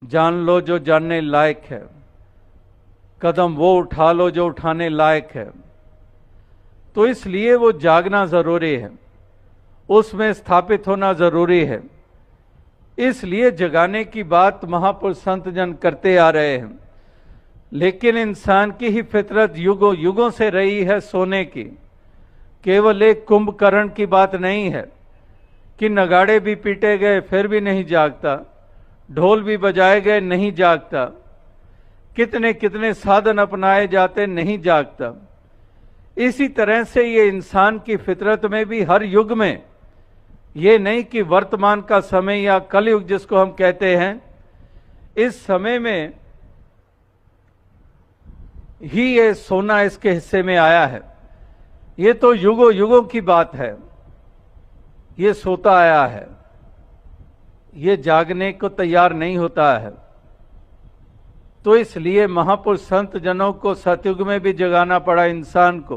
जान लो जो जानने लायक है, कदम वो उठा लो जो उठाने लायक है। तो इसलिए वो जागना जरूरी है, उसमें स्थापित होना जरूरी है। इसलिए जगाने की बात महापुरुष संत जन करते आ रहे हैं। लेकिन इंसान की ही फितरत युगों युगों से रही है सोने की। केवल एक कुंभकर्ण की बात नहीं है कि नगाड़े भी पीटे गए फिर भी नहीं जागता, ढोल भी बजाए गए नहीं जागता, कितने कितने साधन अपनाए जाते नहीं जागता। इसी तरह से ये इंसान की फितरत में भी हर युग में, ये नहीं कि वर्तमान का समय या कलयुग जिसको हम कहते हैं, इस समय में ही ये सोना इसके हिस्से में आया है। ये तो युगों युगों की बात है, ये सोता आया है, ये जागने को तैयार नहीं होता है। तो इसलिए महापुरुष संत जनों को सतयुग में भी जगाना पड़ा इंसान को,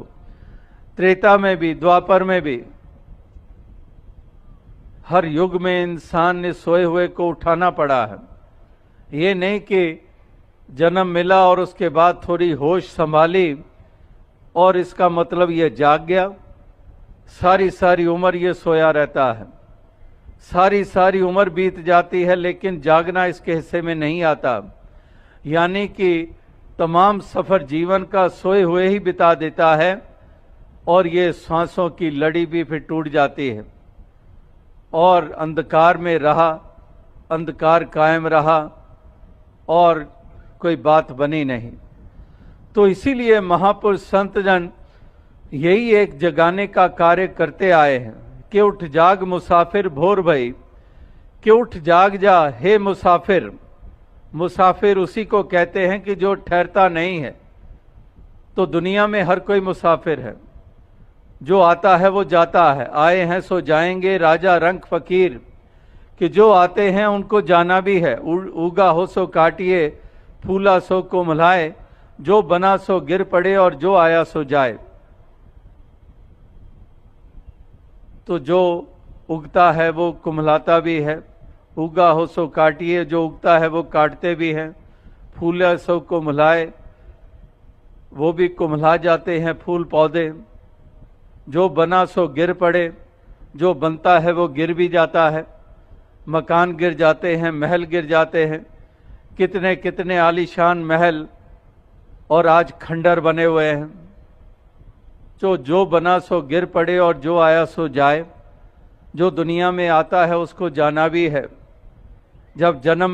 त्रेता में भी, द्वापर में भी। हर युग में इंसान ने सोए हुए को उठाना पड़ा है। ये नहीं कि जन्म मिला और उसके बाद थोड़ी होश संभाली और इसका मतलब ये जाग गया। सारी सारी उम्र ये सोया रहता है, सारी सारी उम्र बीत जाती है, लेकिन जागना इसके हिस्से में नहीं आता। यानी कि तमाम सफ़र जीवन का सोए हुए ही बिता देता है और ये सांसों की लड़ी भी फिर टूट जाती है और अंधकार में रहा, अंधकार कायम रहा और कोई बात बनी नहीं। तो इसीलिए महापुरुष संत जन यही एक जगाने का कार्य करते आए हैं कि उठ जाग मुसाफिर भोर भई, कि उठ जाग जा हे मुसाफिर। मुसाफिर उसी को कहते हैं कि जो ठहरता नहीं है। तो दुनिया में हर कोई मुसाफिर है, जो आता है वो जाता है। आए हैं सो जाएंगे राजा रंक फकीर, कि जो आते हैं उनको जाना भी है। उगा हो सो काटिए, फूला सो कोमलाए, जो बना सो गिर पड़े और जो आया सो जाए। तो जो उगता है वो कुम्हलाता भी है। उगा हो सो काटिए, जो उगता है वो काटते भी हैं। फूला सो कुम्हलाए, वो भी कुम्हला जाते हैं फूल पौधे। जो बना सो गिर पड़े, जो बनता है वो गिर भी जाता है। मकान गिर जाते हैं, महल गिर जाते हैं, कितने कितने आलीशान महल और आज खंडर बने हुए हैं। तो जो बना सो गिर पड़े और जो आया सो जाए। जो दुनिया में आता है उसको जाना भी है। जब जन्म